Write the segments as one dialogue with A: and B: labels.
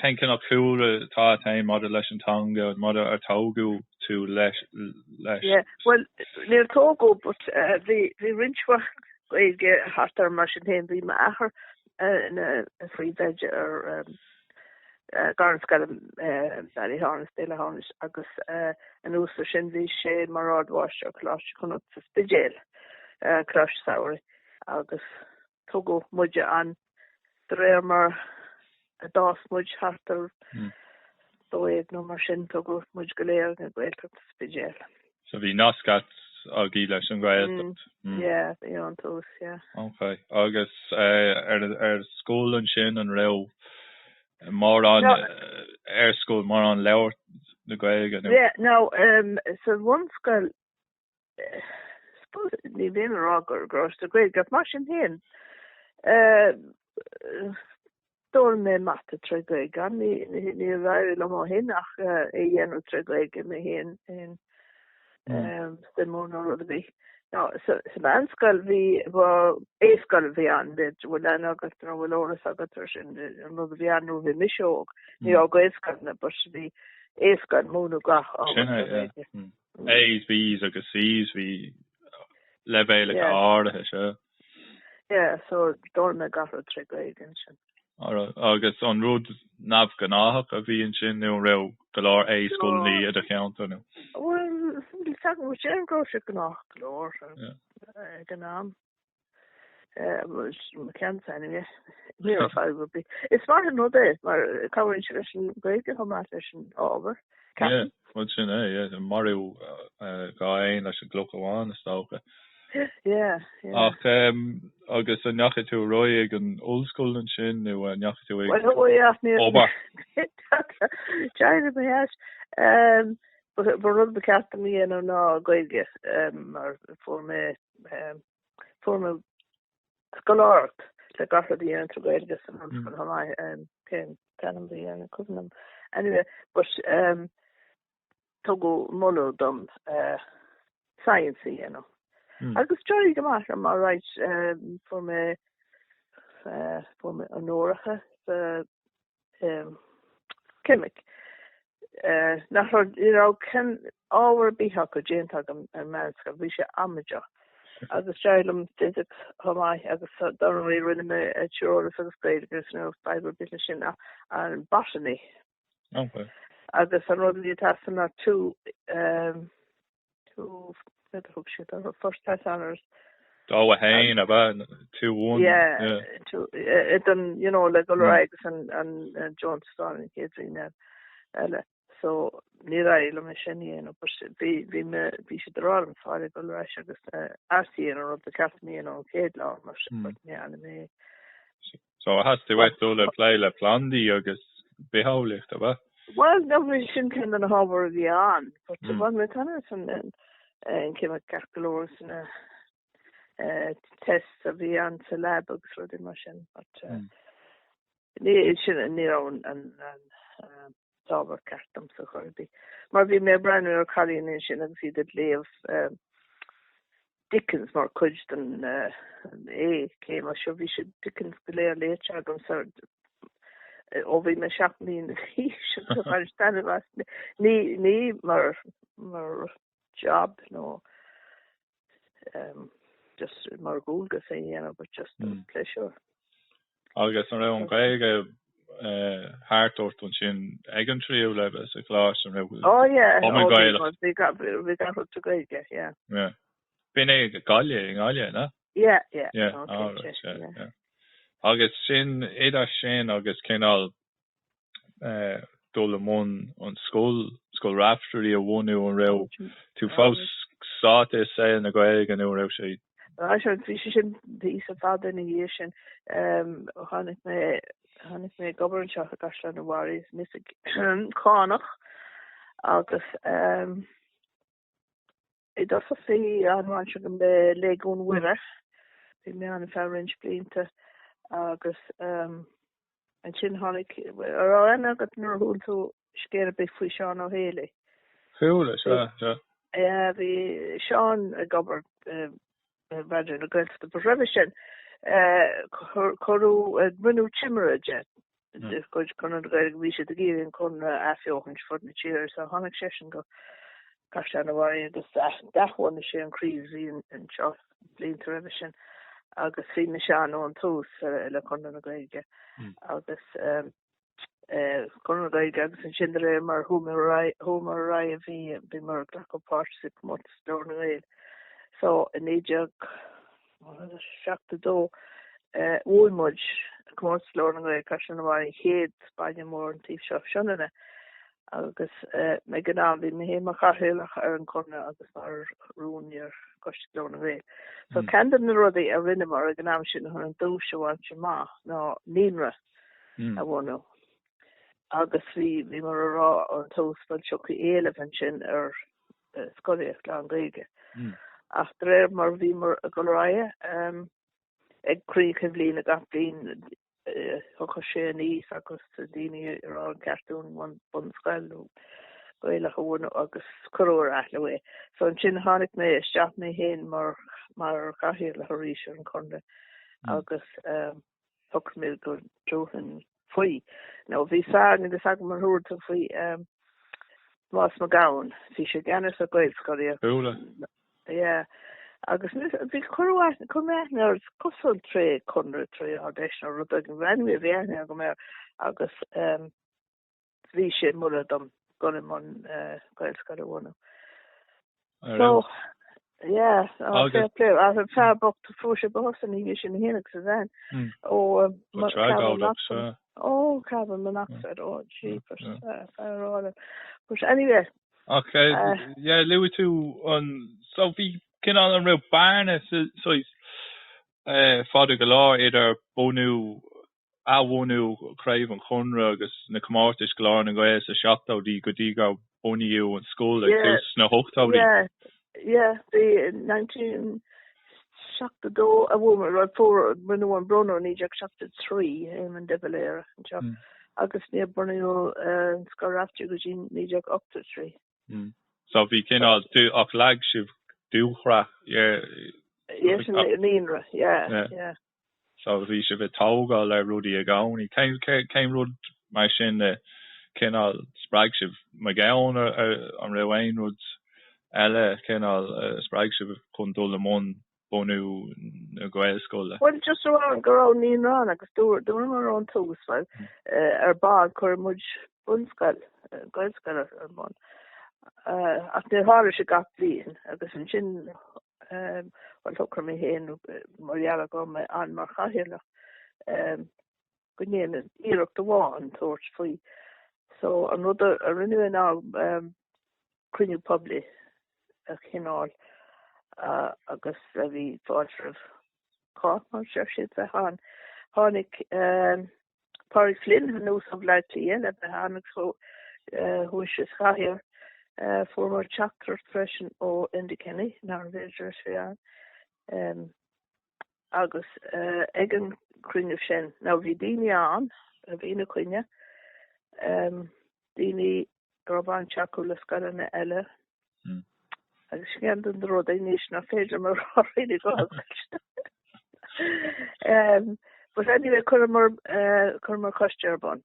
A: Ken can cúra tá time mod leis an tanga mod ar tógu to leis.
B: Yeah, well, near Togo, but the rinchwa Gaeilge hartar mar sin hen the maher in a free veg or garns got very harness de la harness agus an úsar sin vi sé marad wash or clash kun up spigel clash sour agus Togo muja an dremer a das muj hartar doeg no mar sin Togo muj galéir na Gaeltacht spigel.
A: So vi nasc a gí leis an Gaeltacht.
B: Yeah, an tos, yeah.
A: Okay. Agus Scoil an sin an rao mar an Scoil mar an leabhar na Gaeilge.
B: Yeah, no, so one Scoil suppose ní bhíon rágur gros the Gaeilge mar sin hen dóir mé mata tre Gaeilge ní bhair le má hin ach dhéanú tre Gaeilge mé hen the moon or the bee. No, so man Scoil vi Scoil vi an bit Luann agus no Luann agus no vi an no vi misog ni Scoil na but vi Scoil moon gach
A: A's B's agus C's vi level ard
B: yeah so don't me gach trick again.
A: Agus an rud naf ganach a vi an sin no ra galar A Scoil ní a account no.
B: Well, we should go to Gníomhaire, Gníomhaire. We can't say anyway. Here I would be. It's smart to know this, but coverage is great. How much is over?
A: Yeah, what's in there? Yeah, Mario guy, that's a Glucawan, stalker.
B: Yeah.
A: Agus a nachcha tú roiig an old school and sin nu a nachcha tú
B: well, we asked me.
A: Ober.
B: China me but rud be cast me in on Gaeilge or for me Scoil le gaffer the answer Gaeilge and for my ken them the cousin anyway but Togo mono dum science agus joy gemacht am right for me anoracha chemic nach ken áwer bíha go déantag an menska vi sé amaja agus stylum physics ha mai agus darmé rinne me agus Gaeilge no fiber bit sin an botany agus an rudi tasan are two first class honors.
A: Oh, a hain about 2-1.
B: Yeah. It done like Bharraigh and John Stone and kids in that. So near I me shiny but be should draw them sorry Bharraigh agus RC or the Caisleán and Caisleán but yeah me.
A: So it has to wait till the play le plandi agus behálicht about.
B: Well, no we shouldn't kind of hover the on but the one with tennis and came at calculus and tests of the answer lab through the machine but it shouldn't and Sauber cartam so chorby. Mar vi me brand or Caisleán in sin and see the lay of Dickens more coach than came or should we should Dickens belay late chagum so over me shop me in the he should understand it was ni mar job no just mar Gaeilge say but just pleasure.
A: Agus an raibh an Gaeilge hartort an sin egan tríú le a class an raibh.
B: Oh yeah.
A: We
B: got to Gaeilge, yeah.
A: Yeah. Been a Gaeilge, no?
B: Yeah.
A: Yeah.
B: Okay,
A: All right, yeah. Agus sin éidir sin agus cinál dul amón an Scoil Raifteirí a bhunú an raibh tú fós sáte sé na Gaeilge nó raibh sé.
B: I should be sin the father in the sin hannig me government a Caisleán na Waris misig Cánach agus it does say an man go be leún winner be me an ferrinch blinte agus an sin hannig ar an agat nur hún tú scéir be fui Seán ó héile.
A: Cool, yeah.
B: Yeah, the Seán a gobar Bharraigh na Gaeilge but revision choru bhunú chimera jet Go chun an Gaeilge bhí sé gíonn chun afeochant fud na tíir sa tháinig sé sin go Caisleán agus dachhain sé an críomhí an seo blianta roimh sin agus fi na seán ón tús le chun an Gaeilge agus chun an Gaeilge agus an sin ré mar thuaimar ra a bhí bí mar ghlacha páirtsa mó leir na Gaeilge so in éideag seachta dó bhfuilmuid cummórt leir na Gaeilge Caisleán chéad baile mór an tíobh seo seanna agus me gná bhí mé héime chathaoach ar an chuna agus mar rúnir coiste leir na Gaeilge so ceann na rudaí a rinne mar a gnáim sin chun an dúiseáin sin má ná níonra a bhunú agus bhí mar a rá an túsfuil seocha éileh an sin ar scoiríochta le an Gaeilge ach réir mar bhí mar a go ráide ag críocha bhblin a gach blin thucha sé níos agus daoine ar an ceartún man bun Scoil Gaeilge bhunú agus choróir aithla so an sin tháinig mé isteach mé héin mar chathaoir le thuéis an chunda agus thucha mé go dúthain faoi nó bhí sagn agus ag mar thuairta faoi más má gabhann bhí sé ganas a Gaeilge Scoiríochta agus bhí choráit chuméithna ar cosúil trí chunra trí ádéis nó rud an bhainmh bhéarna go mé agus bhí sé mura dom gona man Gaeilge Scoiríochta bhunú so plé as an fearbocht fu sé bosan í sin héananig sa bhain cabin monoxide jeepers fearrála but anyway
A: luú tú an so bhí cin an raibh barna sois fada go lá idir bhunú a bhunú craibh an chunra agus na comártais go lá na Gaeilge sa seachtáidí go dtí go Úna Ní Ghabhláin an scóil agus na hochtóidí
B: the 19 seachta dó a bhfuil rud fór bhunú an brunú níideag seachta trí éman de bhaléire agus ní bhunú Scoil Raifteirí go dtí níideag 8 trí
A: so bhí cinál ach leag sibh dúchra
B: níonra
A: so bhí si bheith tógáil le rudaí a gáin céim rud mar sin cinál spreag sibh Mhaigh Eo an raibh rud eile cinál spreag sibh chun dul amón bhunú na Gaeilge scoile
B: well just around go raibh níonrán agus dúir mar an túsfuil ar bád chuir muid bunscoil Gaeilge scoile ar bun ach níor tháinig sé gach bliain agus an sin bhil thuchar mé héin marheala go me an mar chathaoir go ndéanann iarracht amháin tuairt faoi so an rud a rinne ná cruinniú poblí a chinál agus a bhí fáilseh cá mar seir siad a tháinig Bharraigh Flynn an nús an bhleid líon a bheith tháinig so thuaise chathaoir former chapter freshen o Indikenny nar villagers fian agus egen crinne sin now vi dini an a vina crinne dini groban chakula skarana ella agus gan den ro is na féidir mar really go but anyway kurmar kostjarbon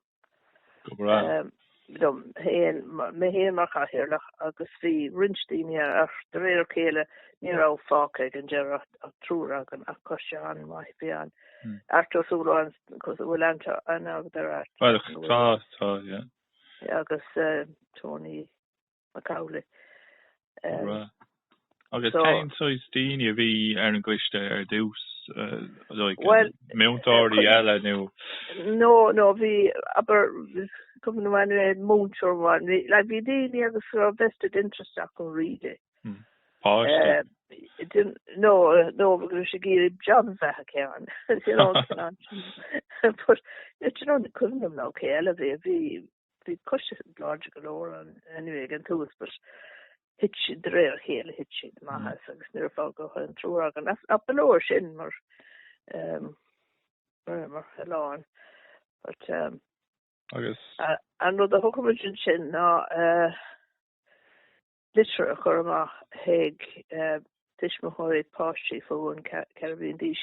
B: me héan mar chathaoirlach agus bhí rinsteine ar de réir chéile ní rá fáca an dear a trúra an a Caisleán mai bhíán artosúláin cos bhfuil anse an agad ar agus Tony Macaulay
A: agus céim sois daoine a bhí ar an gcuiste ar dús méontóirí eile
B: no bhí aber come to one mood or one like we did agus vested interest go read it it didn't no because she gave jobs that can you know but you know the couldn't have no okay the push logical or anyway again to us but hitch the real hele hitch my house agus near fall go and through and that's up below shin or wherever alone but
A: agus
B: an rud a thucamid sin ná litre a chur amach héag tuismitheoirí páistí fóin cerbhíon díos.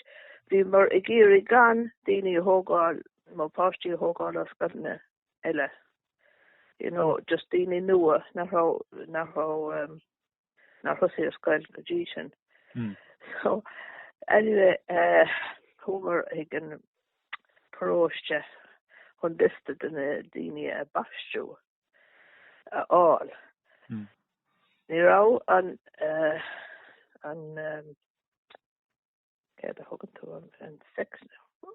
B: Bhí mar i ggéirí gan daoine a thógáil má páistí hógáil as gona eile. Just daoine nua nach sé scoil go dtí sin. So, anyway, Homer ag an próiste chun diste duna daoine a baistú áil. Ní rá an a thugann tú an sex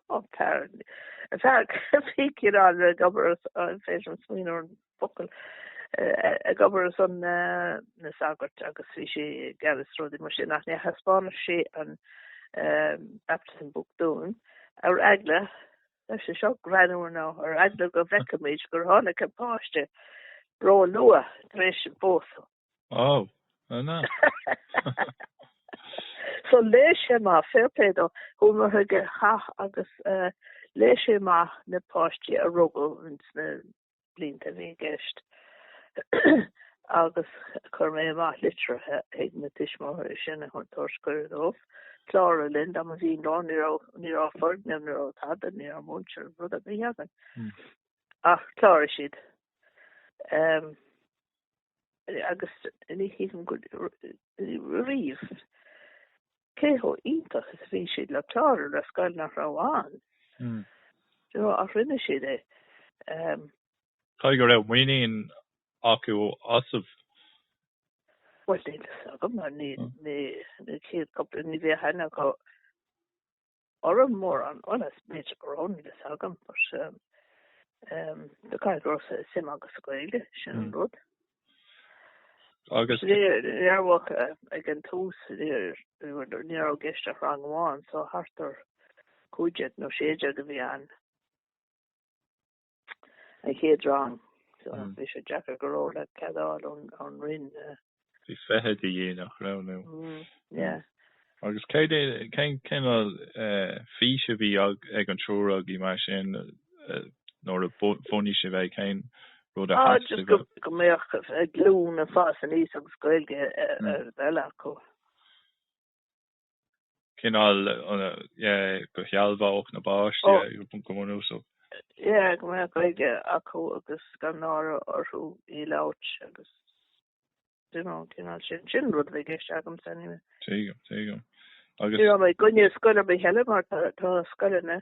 B: apparently. In fact, fíciúil an a gobar an féidir an smíonar an focail a gobar an na sagart agus bhí sé gearasródí mar sin nach ne haspána sé an baptism book dún ar eagle leis sé seo granúir ná ar eagle go bhreicimid gur tháinig an páiste ró nua éis sin bósa.
A: Oh, no.
B: So leis sé má fairplay dó Homer thuige agus leis sé má na páistí a rugil na blianta bhí gceist. Agus chur mé má litrathe ag na tuismóthair sin a chun tuairiscíir dómh. Clára Lynn am a bhí ná ní á fordneam ní á tada ní á múnseir rud a bhí hagan. Ach clára siad. Agus ní híhann go riomh. Cého ítach is bhí siad le clára le scoil nach ráháin. A rinne siad é.
A: Tá go raibh muoín acu asamh.
B: Well, ní agam mar ní chéad coppla ní bhí hena go orm mór an onas méid gorón ní agam mar de caiid rosa sim agus a Gaeilge sin an rud.
A: Agus
B: Níarhach ag an tús níar geisteach rang bháin, so hartar cúidead nó séideag go bhí an chéad rang. So bhí sé Jackar go ró le cadáil an rin.
A: Bhí fethe de dhéanach ranú. Agus céinál fhíse bhí ag an trúrag í mar sin nóair a bhunaí sé bheith céin rud a
B: just go méoch glún a fás an níos agus Gaeilge eile acu.
A: Céinál go chealbhách na báistí go bhunú so.
B: Go mé Gaeilge acu agus gan nára orthú í leit agus céinál sin rud bhí gceist agam sanime.
A: Tígam.
B: Agus mé gunne scoile be heile mar tá scoilena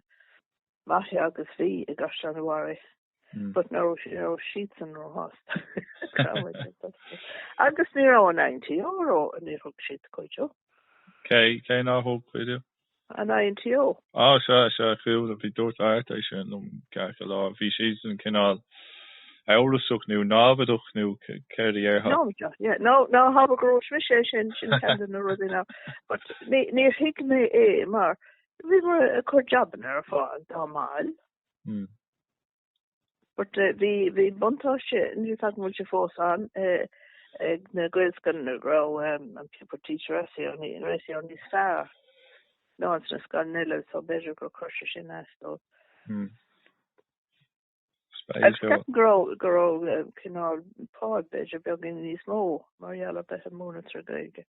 B: maithe agus bhí i gceist an bhhair. But no sheets and no host. Agus ní rá €90 a ní thug siad coideo.
A: Cé ná thug coideo?
B: A €90.
A: Se chuúil a bhí dúirt airta sin cecha lá. Bhí siad an cinál Eurasach nú nábhadoch nú céirí artha.
B: No, hab a grós mi sé sin candan na rudí ná. But níor hiic mé mar bhí mar a chuir jaban ar fáil dá máil. But the buntáiste ní tak mu se fós an ag na gcuilscan na grá an people teacher an níos fearr ná an na scan nile so beidir go chuirse sin astó. Gró cinál pád beidir beagin níos mó marheala bethe múna tra Gaeilge.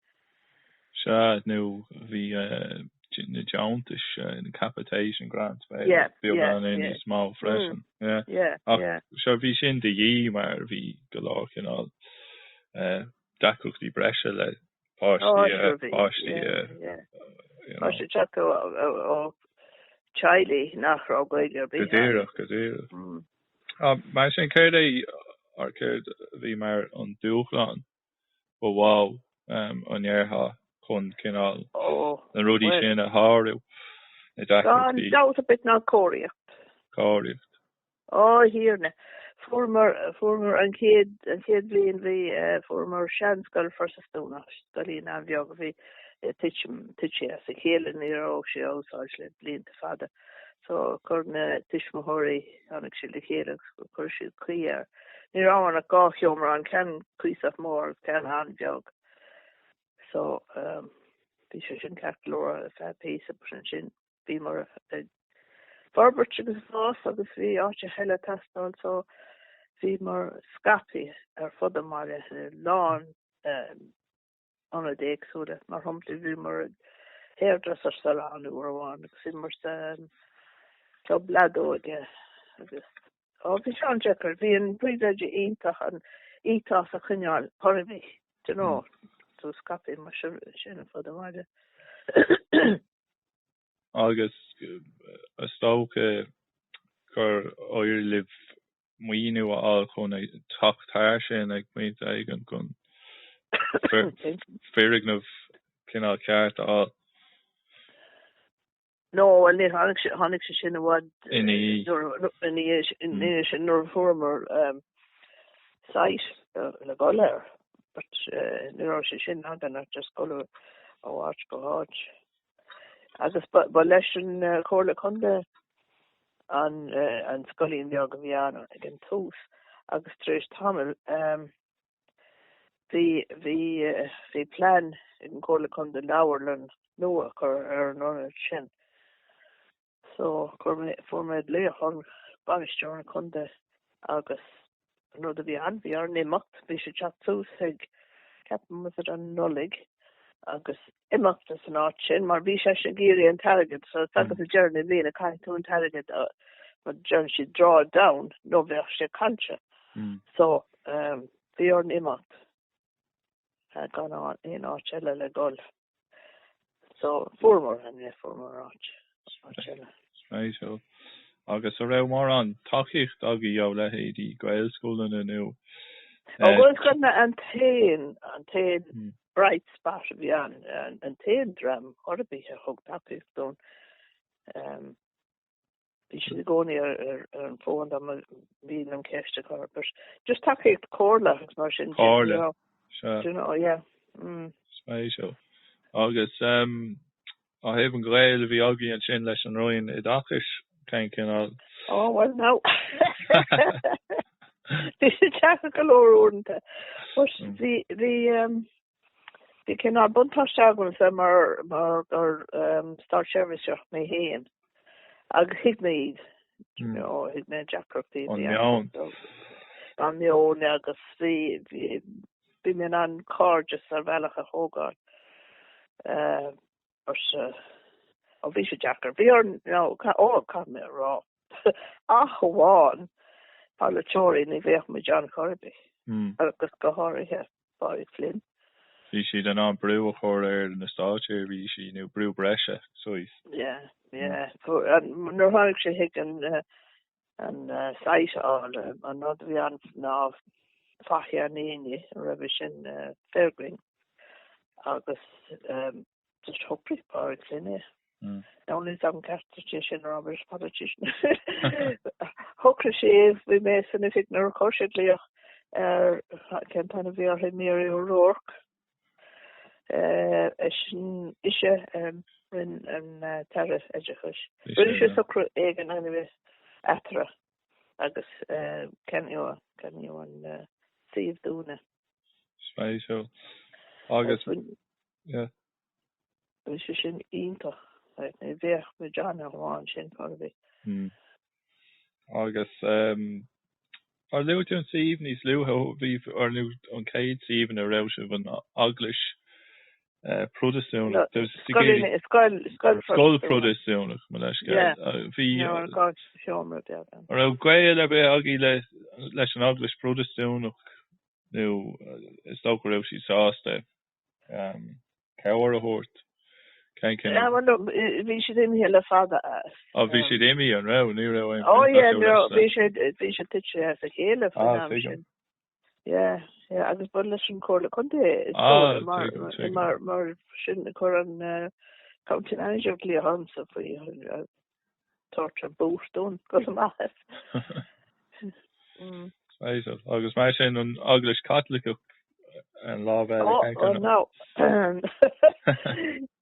A: Se nó bhí na jauntas in capitation grants an in small freshen so bhí sin de dhí mar bhí go lá cinál dacuchtí breise le páistí
B: ó Chile nach rá Gaeilge
A: godéireach mar sin céir ar céir bhí mar an dúchláán ó bháil an éartha chun cinál na rudí sin a háú
B: dá a bit ná cóiríocht. Híne former an chéad blion bhí former seanscoil forsastúna scoilín an bheag a bhí tiitse a sa chéile ní ó sé ósáil le blianta fada so chur na tuismóthirí annig si le chéile chur siad cuiar ní ráin a gáithomar an cean cuiasach mór cean an bheag. So bhí sé sin ceartlóra a fé písa sin bhí mar Barbert agus fás agus bhí áte heile testáil so bhí mar scapi ar fud mar lán an a déagsúla mar thumpla bhí mar hairdresser salánú ar bháin agus sin mar club lado, yeah. Agus, bhí sean checker, bhí an bríide ítach an ítach a chuneáil Bharraigh, you know, so scapi mar sin fod a maide.
A: Agus, a stócha gur oir liv muoinú all chun tuachtar sin ag muid ag an gun fyrignav cinál ceart all.
B: No, and then Hannig sin wad
A: in
B: nor former site le Gaeilge, but nor sin hagan just go a watch go hodge. Agus but leis an chorla conde an Scoil Raifteirí again tús agus trísh tamil the pléann in chorla conde lawerlan nuach or non sin. So formed leith on banistor conde agus no the bhí nimacht bhí sé chat tús ag ceapan with it an nullig agus imacht is an áit sin mar bhí sé géirí an target so agus a journey bhí a caiintú an target but journey she draw it down no bhí sé canse so bhí nimacht gan á in áit eile le gol so former áit
A: Right, so agus a raibh mar an takeíocht agé Eo leithéidí Gaelscoileán inniu.
B: Bhfuil chuna an tain bright spot bhí an tain dram choirbíthe thug takeíocht don. Bhí si gcónaí ar an fóin am bhí an ceiste chu, but just takeíocht cóirla agus mar sin.
A: Cóirla,
B: you know, yeah.
A: Right, so agus I haven't Gaeilge bhí agé an sin leis an roiin I dachas cin all.
B: Oh, well, no. This is a galore ornta. But the cin all buntáisteagan sa mar státseirbhíseach mé héin. Agus hignaid, you know, hignaid Jackrochtaí. An meon agus bhí mé an cár just ar bhealach a thógáil. Bhí sé Jackar bhí cad mé rá a bháin pálatóirí ní bheith me John Corby agus go háirithe Bharraigh Flynn.
A: Bhí siad an an brú a chóir ar na stáitseir bhí si nó brú breise sois.
B: Yeah. Nor tháinig sé hic an site an nó bhí an ná fachi an éine a raibh sin Fairgreen agus just hopefully Bharraigh Flynn only some castation Robert politician hokra sé vi me significant nor koshitly can pan of your Mary O'Rourke isha in terrace education British soccer again anyway atra agus can you on save Úna
A: special August yeah
B: Which is in Inta, like a veich with John Luann sin Corby.
A: Agus ar luú an síomh luú bhí ar luú an céad síomh a raibh sibh an English protestúnach. Scoil protestúnach me leis bhí ar raibh Gaeilge be agé leis an English protestúnach nó is tócha raibh sí sásta cehar a thuirt.
B: Vi should in here le father.
A: Oh, vi should in here now.
B: Oh yeah, no. Vi should teach as a hele for Yeah. I was born listen call conte. Mar shouldn't call on county manager clear hands of torture boost on got a math.
A: Agus mai sin an English Catholic and law
B: no.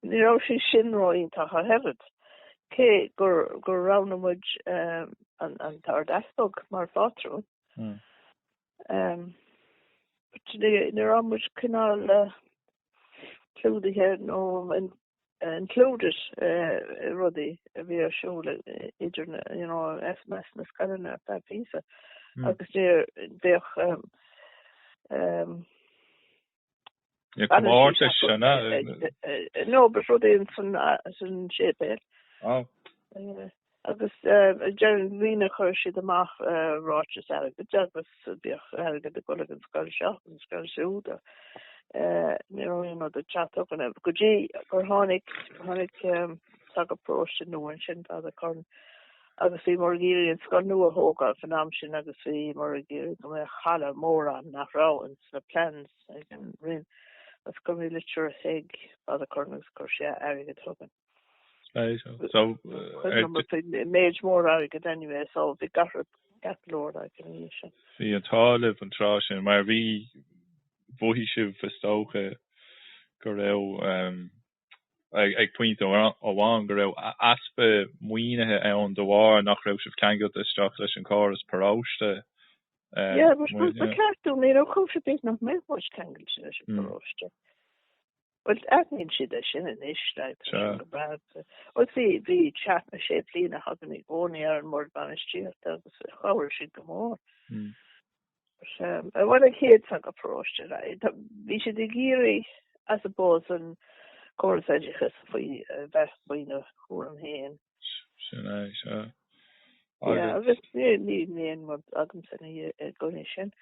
B: You know she's sin roin ta ha hefyd. Ke gur rawn am waj an tar dastog mar fatro. But ni ram waj cynnal clwdi her no included ruddy vi a show idr you know SMS na scanner that piece. Agus ni bech
A: Ja, kom maar
B: no, but ruddy in some shape.
A: Oh.
B: agus Jerry Rina chuir siad amach ráis airgid agus bíoch airgid a gola an scoil seach an scoil siúda ní roion de chat gan go dé gur tháinig tag approach nuan sin a chun agus bhí mar géirí an scoil nua thógáil fan am sin agus bhí mar géirí go mé chala mór an nach ráin na plans ag an rin as go mé litir ag a chun agus chuir sé airgid thugan.
A: So
B: made more out of it anyway, so the got Lord I can use it.
A: See a tall van trashin, maar wie bohische verstoken gorel ik point aan gorel aspe moeine on de war nach roos of kangot de strakles en chorus peroste.
B: Ja, maar we doen meer ook over het nog meer wat kangot is peroste. Well, admin she does in an ish like about. Well, the chat na shape Lena having it on here and more banished here. That was how she come on. But what a kid took approach to that. We should agree, I suppose, and cúrsaí just for best bunaithe chun héin.
A: Sure.
B: Yeah, agus ní néan mod agam san gona sin.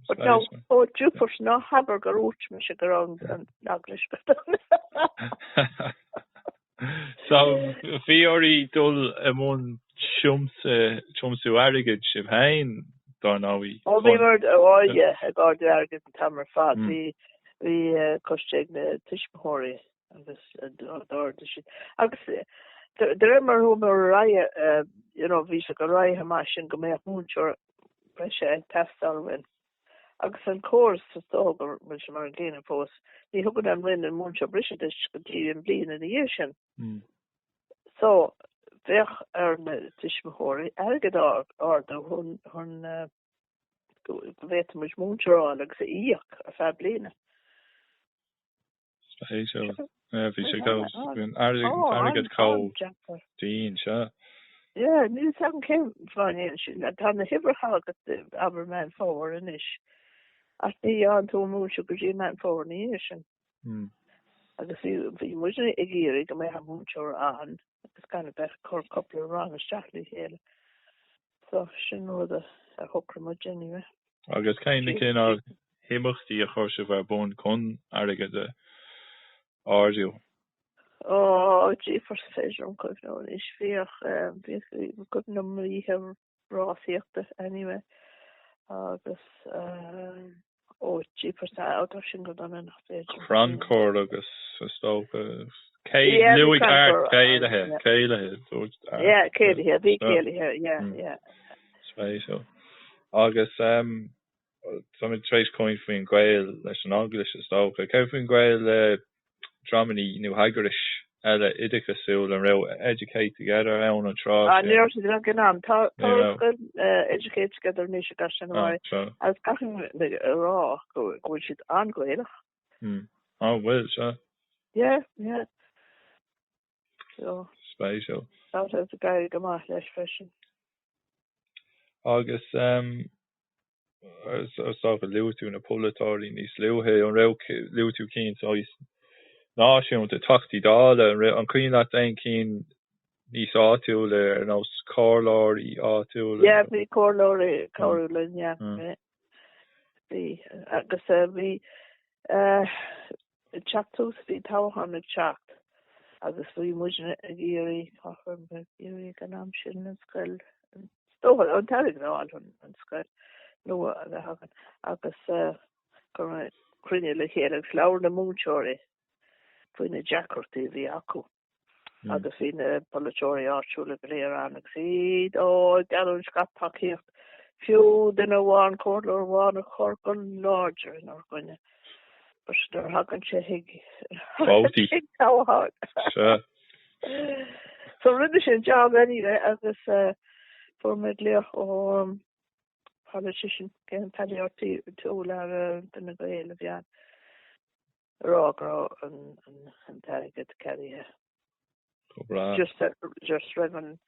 B: But no, dúpurs ná habar gur út me se gur an aglis
A: So, fi orí dul amón siomsú airgid sib hain don áí.
B: Oh, vi mar, yeah, I got the airgid an tamar fad. Vi costéig na tuismhóirí agus dár de sin. Agus, der mar hú mar raia, vi se go raia ha sin go méach múnseor breise ag testalwin. Agus an córs sa stógar mar se mar an géine fós. Ní hugad an win an múnseor breise dis go tí an blin in the sin. So, bheith na tuismhóirí airgid arda hun bheith muis múnseoráil agus íoch a fe blina.
A: Spéisiú. Bhí sé go airgid có dín se.
B: Yeah, ní an céim fáin sin tá na hibrecha agus aber man fór in is. As ní an tú múnseor go dtí man fór ní sin. Agus bhí muisina i ggéirí go mé ha múnseor an. It's kind of better core couple of wrong exactly here. So she know the hooker much anyway.
A: Agus kind of kin ar himachti a chorse var bon con aige de ardio.
B: Oh, gee for session could know is fear basically we couldn't normally have raw theatre anyway. Agus oh gee for out of single done enough there.
A: Francor agus stoke Louis Cart, Gaeilge.
B: Yeah, Gaeilge, the Gaeilge, yeah.
A: Spéisiú. Agus, some trace coin for Gael, leis an English is stoke. Kevin Gael, Dramini, New Hagerish, Ella Idicasúil, and real educate together, own and try.
B: Near to the Ganam, educate together, Nisha Gashan, I was cutting the raw, which is on Gaeilge.
A: Oh, well, sure.
B: Yeah. So,
A: Spéisiú.
B: That is the guy go maith leis freisin.
A: Agus so go liúú na polatóirí níos liúthe an raibh liúú cín so is náisiún de tuchtaí dála an cuioine that ein cín níos áitiúla ar nó cóirlóirí áitiúla.
B: Yeah, bhí cóirlóirí cóirúla, yeah. Bhí agus bhí teachtús bhí tábhairna teacht. Agus bhí muisina a ggéirí chachar ggéirí gan am sin an scoil stóhal an tairg náil an scoil nua a bheith hagan agus gur cruine le chéad agus leabhar na múnseoirí faoine deacartaí bhí acu agus bhí na polatóirí áitiúla go léir an agus iad galún scaptaíocht fiú duna bháin cóirlóir bháin a chur go láidir in orgóine. They're hugging hig.
A: Sure.
B: So really a job anyway as for midlier or politician getting palioti to the nGaeilge yeah. Raw and get carry just Reverend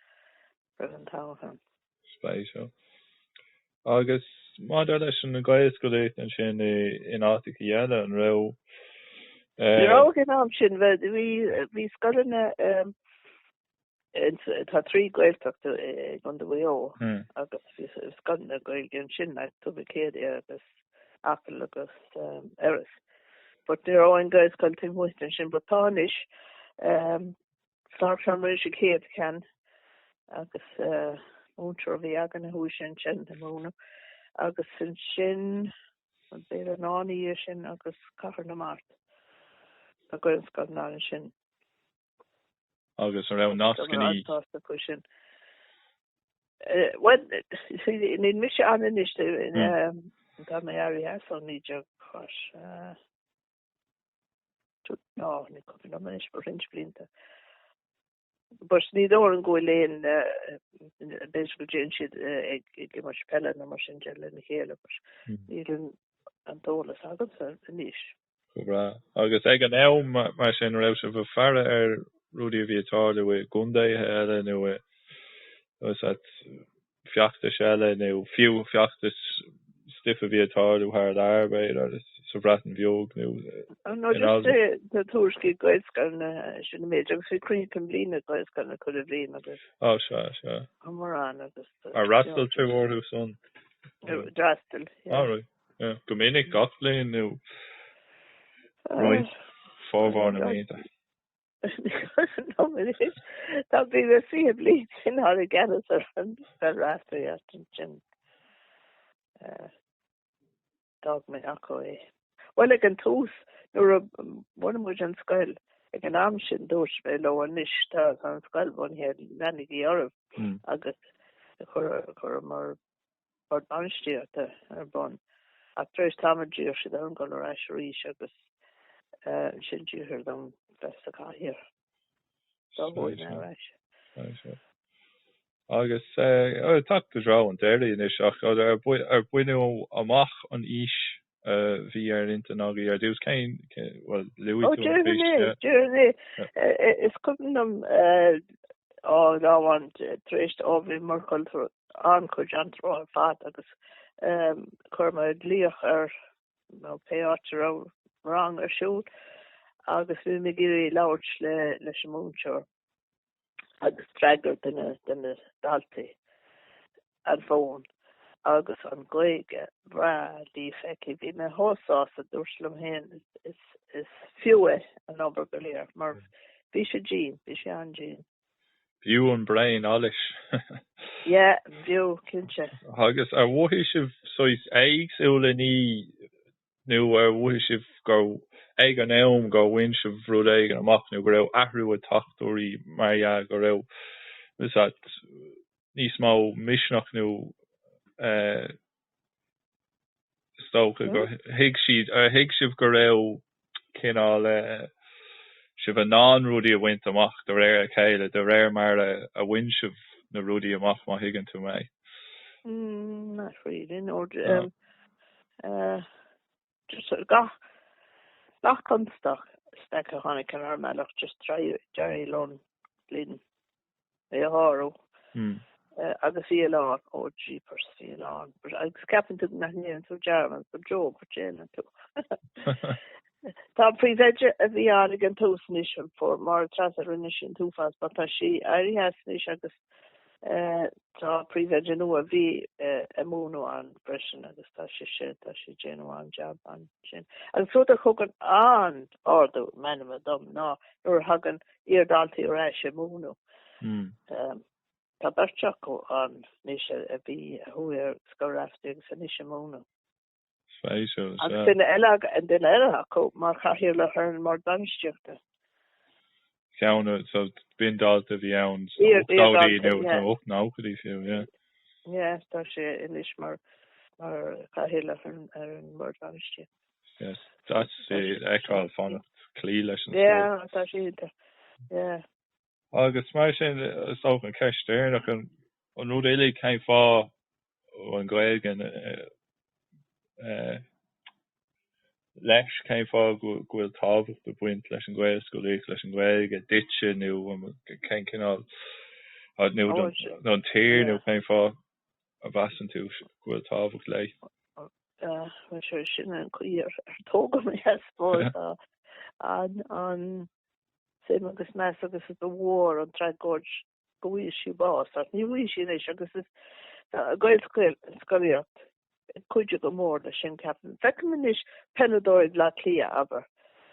B: Tower.
A: Spéisiú. Agus Mádar leis an nGaeilge go léit an sin in áitiúla eile an raibh
B: You're an option, but we Scoil tá trí Gaeltacht on the way Eo agus Scoil Gaeilge ansin ag tuaithe agus apple agus eras. But they're all in guys called Tim Western Shin Botanish start from where she can agus Untra Viagan who shin the moon agus shin be an ani shin agus Cahar na Mart a girls got an shin
A: agus around nasc
B: when see in mission an initiative in that my area so need your crush no, ni could not manage for French plinta. But ni don't go in basically change it give much pella na machine gel in here but ni don't antola sagat so niche.
A: Bra. Agus ag an Eo mar sin raibh of a fara Rudy Viatar with Gunday nu was at fiachta shella nu few fiachtas stiff Viatar who hard arbeid or so bratten viog nu.
B: No, just the Turski guys can should make just cream and blina guys can could have been of it.
A: Oh, sure.
B: Amaran just
A: a rastal two or who son.
B: Rastal.
A: All right. Yeah, Dominic Ghabhláin nu. Right. Forborn me.
B: No, that'd be the sea of leads in how to get us around that rastal dog me akoi. Well, I can toss. There one of my Scoil. I can amsin dosh below and nish tag on Scoil one here. Mhaigh Eo agus cur mar bansti at the bon. At first time of year she don't go to Rasherie agus shouldn't you hear them best to call here. So boy now Rash.
A: Agus tak de dra an déir in is buinú amach an is vi into nagi dus kein well Louis
B: Journey it's couldn't them I want traced over Merkel an kujantro fat agus kurma leach no pay wrong or shoot agus vi me giri lauch le muncho agus straggled than a dalty and phone agus an Gaeilge bra di feki vi me hosa a durslum hen is fewe an obergalier mar vi an jean
A: view and brain alish
B: yeah view kinche
A: agus wohish sois eggs Úna Ní nu wohish go ag an Eom go winch of rud ag an amach nu go ahru a tachtóirí Maria go was that ní smá misnach nu stoke go hig sib go kinál sib a non rudi a wint amach de rare Caile de rare mar a winch of na rudi amach ma higan to me
B: not really no just Lach kunstach stek a hannig kan ar meach just try Jerry Luann lin e haro agus fi lá ó jeepers fi lá ag skapin tu nach ni to German so job for Jane to Tá príveide a bhí anig an túsnis for mar trasarnishin túfas but tá si airí hasnis agus tá príveide nu a bhí a múnú an bresin agus tá si génú an job an sin agus so a chugan an ordu menime dom ná nuair hagan iardaltaí ra se múnú tá berteach an níos a bhí a thuir Scoil Raifteirí san níos múnú agus duine eile an duine eile có mar chaithir le chun mar bansteachta
A: Ceanna so bin dalta bhí ann hochtóidí nu náchadaí fiú
B: yeah tá sé inis mar chaithir le chun ar an mar bansteach
A: yes that's eáil fannacht clí leis
B: an tá sé yeah
A: agus mar sin so an ceistéirnach an rud éile céim fá an Gaeilge leis céim fá gohfuil tábhacht do buint leis an Gaeilge scoileach leis an Gaeilge ditse nu cén cinál nu an tír nu céim fá a bhasan tú gohfuil tábhacht lei
B: sin an chuir tóga mé hespó an sim agus nas agus is the war an tra gorge go bhfuil siú bás ní bhfuil sin éis agus is Gaeilge chuide go mór le sin ceapan feicim is penadóid le lia aber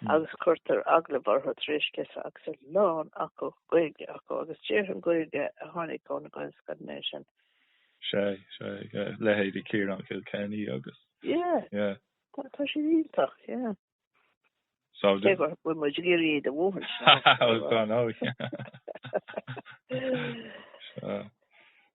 B: agus chuirtar agla bhartha trísce agus lán acu Gaeilge acu agus tíir an Gaeilge a tháinig go na Gaeilge sin
A: sé lehéad i cír an Kilkenny agus
B: tá sé ítach
A: so
B: bfuil mu géirí a bhúhan